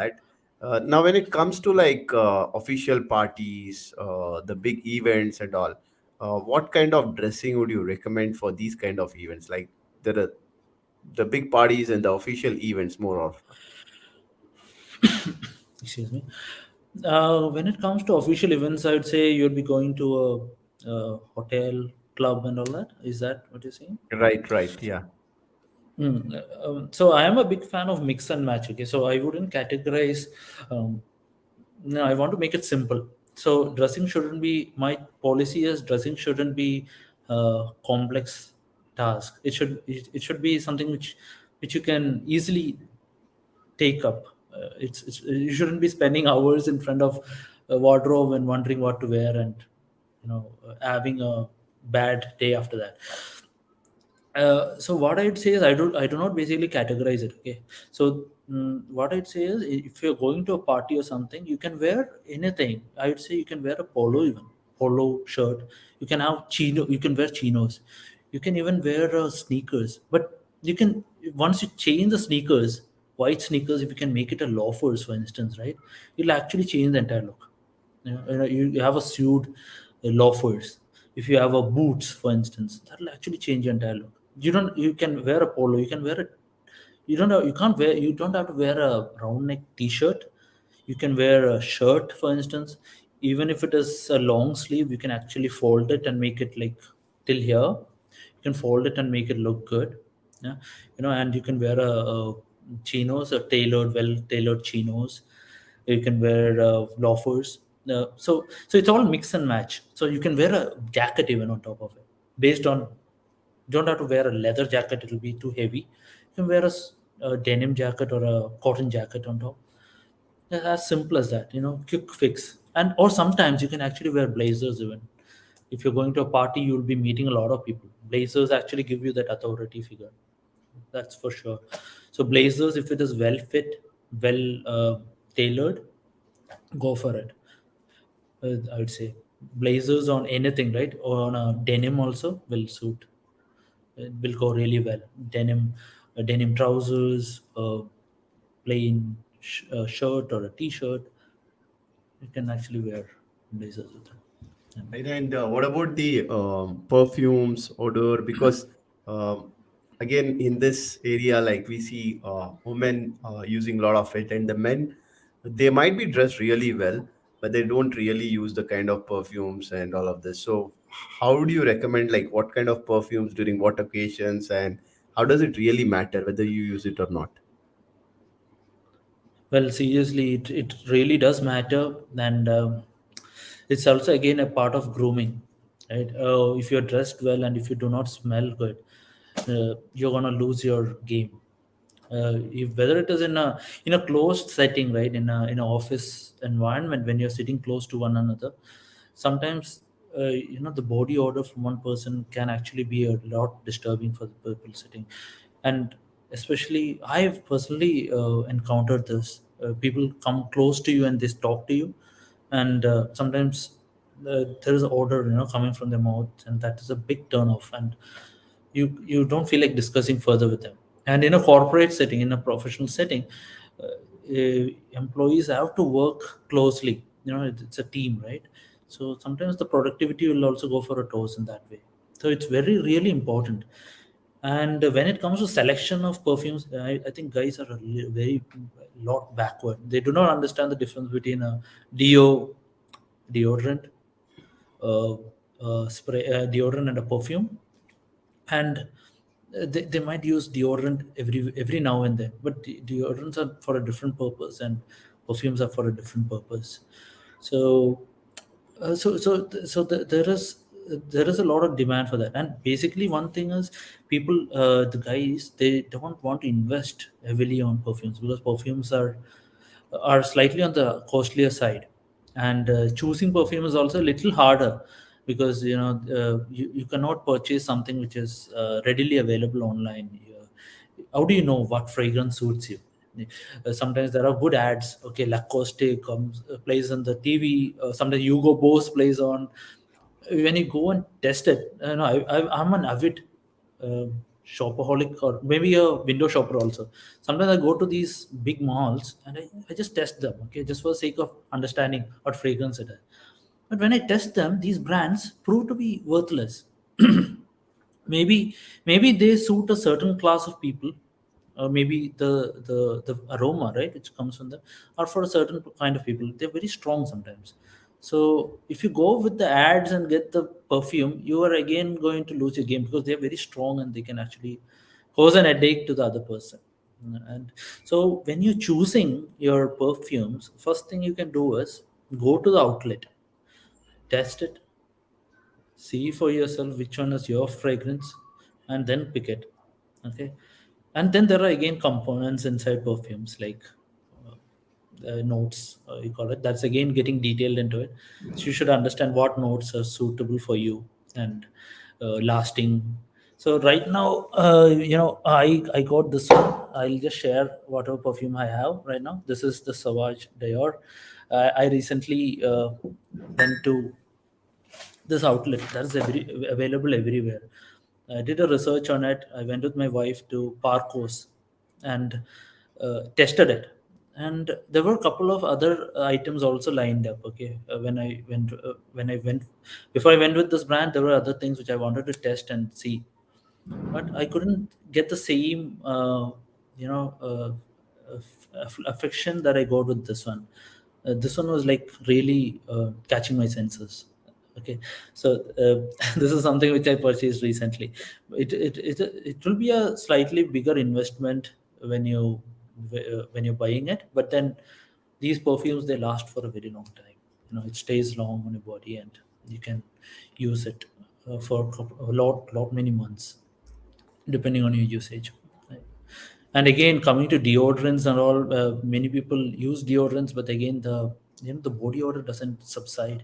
that. Now, when it comes to like official parties, the big events and all, what kind of dressing would you recommend for these kind of events? Like the big parties and the official events more of. Excuse me. When it comes to official events, I would say you'd be going to a hotel, club, and all that. Is that what you're saying? Right, right. Yeah. So I am a big fan of mix and match. Okay, so I wouldn't categorize. Um, no, I want to make it simple. So dressing shouldn't be my policy. Is dressing shouldn't be a complex task. It should be something which you can easily take up. You shouldn't be spending hours in front of a wardrobe and wondering what to wear, and having a bad day after that. So what I'd say is I do not basically categorize it. Okay, so what I'd say is if you're going to a party or something, you can wear anything. I'd say you can wear a polo, even polo shirt. You can have chino. You can wear chinos. You can even wear sneakers. But you can, once you change the sneakers, white sneakers, if you can make it a loafers, for instance, right? It'll actually change the entire look. You have a suit, loafers. If you have a boots, for instance, that'll actually change your entire look. You can wear a polo. You can wear it. You don't have to wear a round neck t-shirt. You can wear a shirt, for instance. Even if it is a long sleeve, you can actually fold it and make it like till here. You can fold it and make it look good. Yeah, and you can wear a chinos, a well tailored chinos. You can wear loafers. So it's all mix and match. So you can wear a jacket even on top of it, based on, you don't have to wear a leather jacket, it'll be too heavy. You can wear a denim jacket or a cotton jacket on top. As simple as that, quick fix. And or sometimes you can actually wear blazers even. If you're going to a party, you'll be meeting a lot of people. Blazers actually give you that authority figure. That's for sure. So blazers, if it is well fit, well tailored, go for it. I would say blazers on anything, right? Or on a denim also will suit. It will go really well. Denim trousers, plain shirt or a t-shirt. You can actually wear blazers with it. And Right. And what about the perfumes, odor? Because again, in this area, like we see women using a lot of it, and the men, they might be dressed really well, but they don't really use the kind of perfumes and all of this. So, how do you recommend, like, what kind of perfumes during what occasions, and how does it really matter whether you use it or not? well, seriously, it really does matter, and it's also again a part of grooming, right? If you're dressed well and if you do not smell good, you're gonna lose your game. Whether it is in a closed setting, right, in an office environment, when you're sitting close to one another, sometimes the body odor from one person can actually be a lot disturbing for the people sitting. And especially I've personally encountered this. People come close to you and they talk to you, and sometimes there is an odor coming from their mouth, and that is a big turn off, and you don't feel like discussing further with them. And in a corporate setting, in a professional setting, employees have to work closely. It's a team, right? So sometimes the productivity will also go for a toss in that way. So it's very really important. And when it comes to selection of perfumes, I think guys are very lot backward. They do not understand the difference between a deodorant, spray deodorant and a perfume, and they might use deodorant every now and then, but deodorants are for a different purpose and perfumes are for a different purpose. So there is a lot of demand for that, and basically one thing is people, the guys, they don't want to invest heavily on perfumes because perfumes are slightly on the costlier side, and choosing perfume is also a little harder because you cannot purchase something which is readily available online. How do you know what fragrance suits you? Sometimes there are good ads. Okay, Lacoste comes plays on the TV. Sometimes Hugo Boss plays on. When you go and test it, I'm an avid uh, shopaholic, or maybe a window shopper also. Sometimes I go to these big malls and I just test them, okay, just for the sake of understanding what fragrance it is. But when I test them, these brands prove to be worthless. Maybe they suit a certain class of people, or maybe the aroma, right, which comes from them, or for a certain kind of people they're very strong sometimes. So if you go with the ads and get the perfume, you are again going to lose your game because they're very strong and they can actually cause an headache to the other person. And so when you're choosing your perfumes, first thing you can do is go to the outlet, test it, see for yourself which one is your fragrance, and then pick it. Okay. And then there are again components inside perfumes like notes, you call it, that's again getting detailed into it. So you should understand what notes are suitable for you and lasting. So right now, I got this one. I'll just share whatever perfume I have right now. This is the Savage Dior. I recently went to this outlet that's available everywhere. I did a research on it. I went with my wife to Parkos and tested it. And there were a couple of other items also lined up. Okay, when I went before I went with this brand, there were other things which I wanted to test and see, but I couldn't get the same, you know, affection that I got with this one. This one was like really catching my senses. Okay, so this is something which I purchased recently. It will be a slightly bigger investment when when you're buying it, but then these perfumes, they last for a very long time. It stays long on your body, and you can use it for a lot many months depending on your usage. Right. And again, coming to deodorants and all, many people use deodorants, but again, the body odor doesn't subside.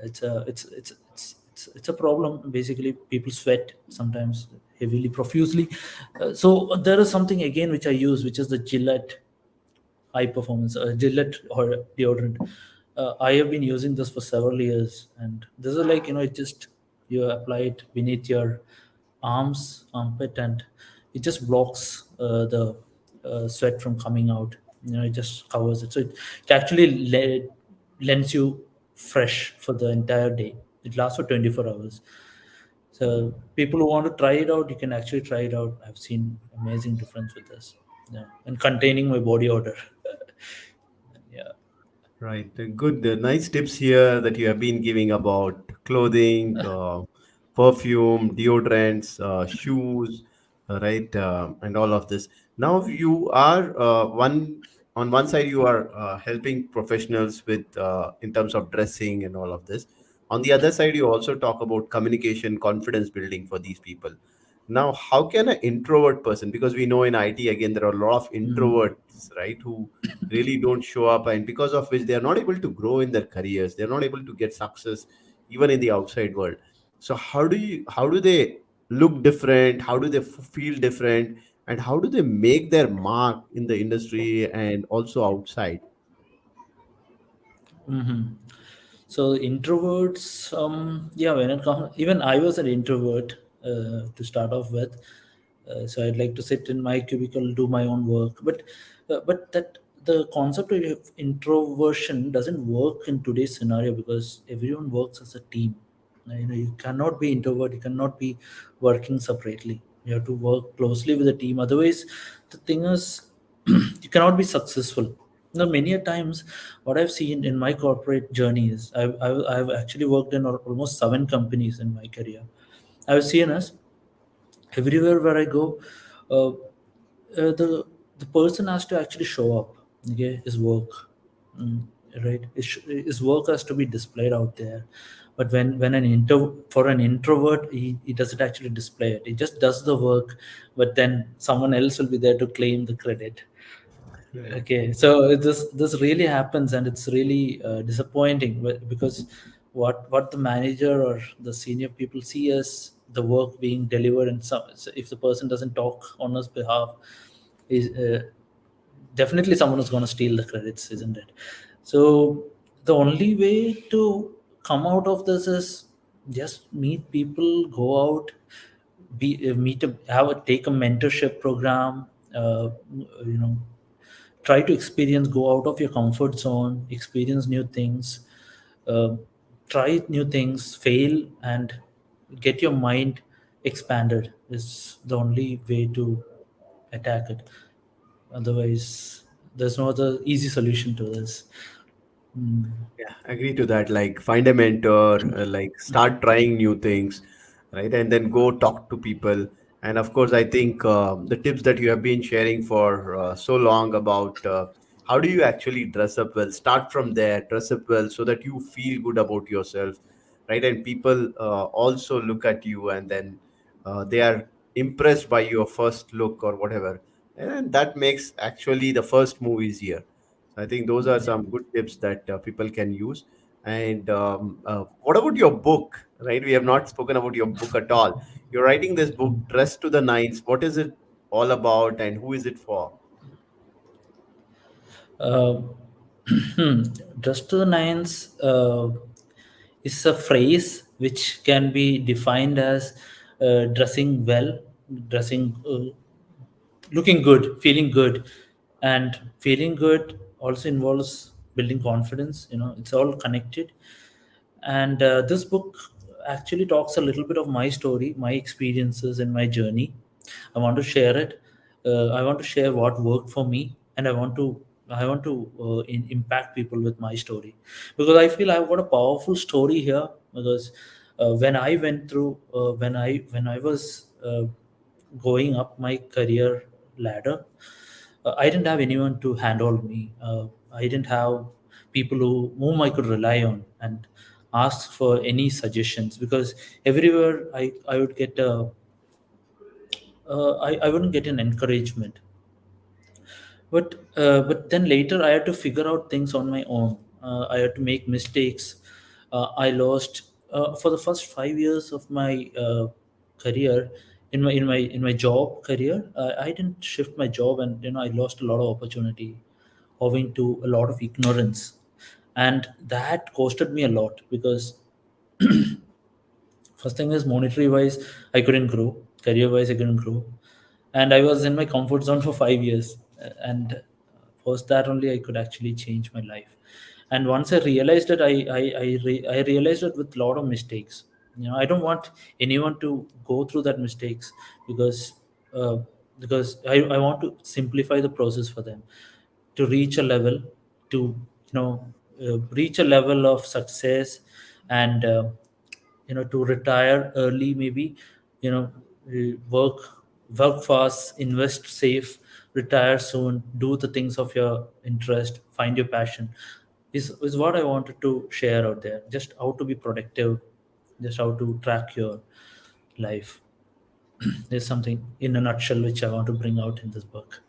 It's a problem. Basically, people sweat sometimes heavily, profusely. So there is something again which I use, which is the Gillette high performance Gillette or deodorant. I have been using this for several years, and this is like, it just, you apply it beneath your arms, armpit, and it just blocks the sweat from coming out. It just covers it, so it actually lends you fresh for the entire day. It lasts for 24 hours. So people who want to try it out, you can actually try it out. I've seen amazing difference with this. Yeah, and containing my body odor. Yeah. Right. Good. Nice tips here that you have been giving about clothing, perfume, deodorants, shoes, right, and all of this. Now you are on one side you are helping professionals with in terms of dressing and all of this. On the other side, you also talk about communication, confidence building for these people. Now, how can an introvert person, because we know in IT again there are a lot of Mhm. introverts, right, who really don't show up, and because of which they are not able to grow in their careers, they're not able to get success even in the outside world. So how do they look different, how do they feel different, and how do they make their mark in the industry and also outside? Mhm. So introverts, yeah, when it comes, even I was an introvert to start off with. So I'd like to sit in my cubicle, do my own work. But that the concept of introversion doesn't work in today's scenario because everyone works as a team. You cannot be introvert. You cannot be working separately. You have to work closely with the team. Otherwise, the thing is, you cannot be successful. Now, many a times, what I've seen in my corporate journey is I've actually worked in almost 7 companies in my career. I've seen us everywhere where I go, uh, the person has to actually show up. Okay, his work, mm, right? His work has to be displayed out there. But when for an introvert, he doesn't actually display it. He just does the work, but then someone else will be there to claim the credit. Right. Okay, so this really happens, and it's really disappointing because what the manager or the senior people see as the work being delivered, and so if the person doesn't talk on his behalf, is definitely someone is going to steal the credits, isn't it? So the only way to come out of this is just meet people, go out, be meet a have a take a mentorship program, you know, try to experience, go out of your comfort zone, experience new things, uh, try new things, fail, and get your mind expanded is the only way to attack it. Otherwise, there's no other easy solution to this. Mm. Yeah, agree to that. Like find a mentor, like start trying new things, right? And then go talk to people. And of course, I think the tips that you have been sharing for so long about how do you actually dress up well, start from there, dress up well so that you feel good about yourself, right? And people also look at you and then they are impressed by your first look or whatever. And that makes actually the first move easier. I think those are Yeah. some good tips that people can use. And what about your book? Right, we have not spoken about your book at all. You're writing this book, Dress to the Nines. What is it all about, and who is it for? Uh, Dress to the nines is a phrase which can be defined as dressing well, dressing, looking good, feeling good, and feeling good also involves building confidence. You know, it's all connected. And this book actually talks a little bit of my story, my experiences, and my journey. I want to share it. I want to share what worked for me, and I want to impact people with my story, because I feel I've got a powerful story here. Because when I went through, when I was going up my career ladder, I didn't have anyone to handhold me. I didn't have people whom I could rely on and ask for any suggestions, because everywhere I would get I wouldn't get an encouragement. But then later I had to figure out things on my own. I had to make mistakes. I lost for the first 5 years of my career, in my job career. I didn't shift my job, and I lost a lot of opportunity owing to a lot of ignorance, and that costed me a lot. Because first thing is, monetary wise, I couldn't grow. Career wise, I couldn't grow, and I was in my comfort zone for 5 years. And post that only, I could actually change my life. And once I realized it, I realized it with a lot of mistakes. I don't want anyone to go through that mistakes, because uh, I want to simplify the process for them to reach a level, to reach a level of success, and to retire early, maybe. you know work fast, invest safe, retire soon, do the things of your interest, find your passion, is what I wanted to share out there. Just how to be productive, just how to track your life. There's something in a nutshell which I want to bring out in this book.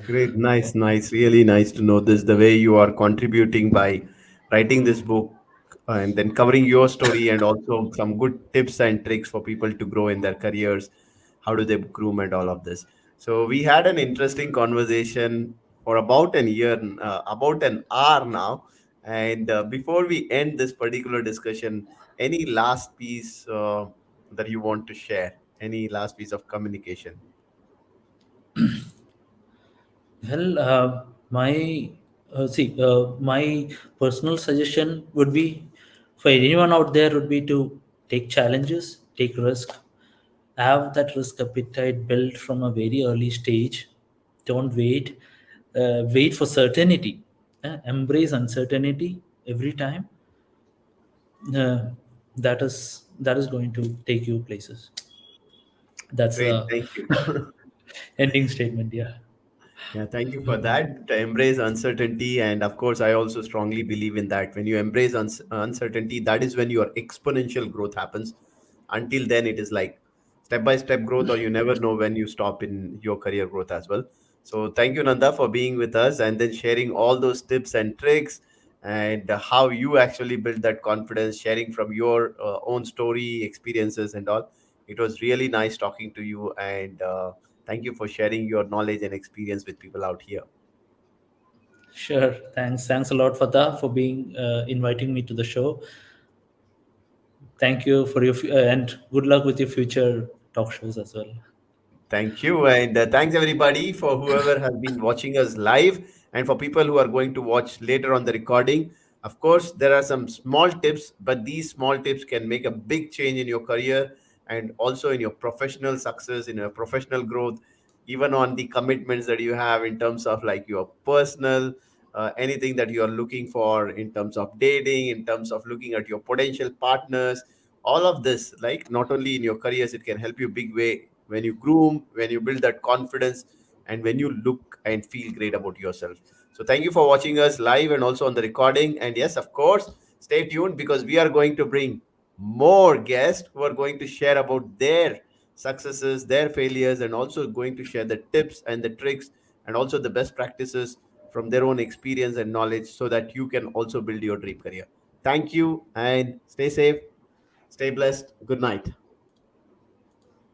Great, nice, nice, really nice to know this. The way you are contributing by writing this book and then covering your story and also some good tips and tricks for people to grow in their careers. How do they groom and all of this? So we had an interesting conversation for about an hour now. And before we end this particular discussion, any last piece that you want to share? Any last piece of communication? Well, my personal suggestion would be, for anyone out there, would be to take challenges, take risk, have that risk appetite built from a very early stage. Don't wait. wait for certainty, embrace uncertainty every time. uh, that is going to take you places. That's Great, the thank you. ending statement. Yeah. Yeah, thank you for that. To embrace uncertainty. And of course, I also strongly believe in that. When you embrace uncertainty, that is when your exponential growth happens. Until then, it is like step by step growth, or you never know when you stop in your career growth as well. So, thank you, Nanda, for being with us and then sharing all those tips and tricks and how you actually build that confidence, sharing from your own story, experiences, and all. It was really nice talking to you. And thank you for sharing your knowledge and experience with people out here. Sure. Thanks a lot for that, for being inviting me to the show. Thank you for your and good luck with your future talk shows as well. Thank you. And thanks everybody for whoever has been watching us live and for people who are going to watch later on the recording. Of course, there are some small tips, but these small tips can make a big change in your career and also in your professional success, in your professional growth, even on the commitments that you have in terms of like your personal, anything that you are looking for in terms of dating, in terms of looking at your potential partners, all of this, like not only in your careers, it can help you big way when you groom, when you build that confidence, and when you look and feel great about yourself. So thank you for watching us live and also on the recording. And yes, of course, stay tuned because we are going to bring more guests who are going to share about their successes, their failures, and also going to share the tips and the tricks and also the best practices from their own experience and knowledge so that you can also build your dream career. Thank you and stay safe, stay blessed. Good night.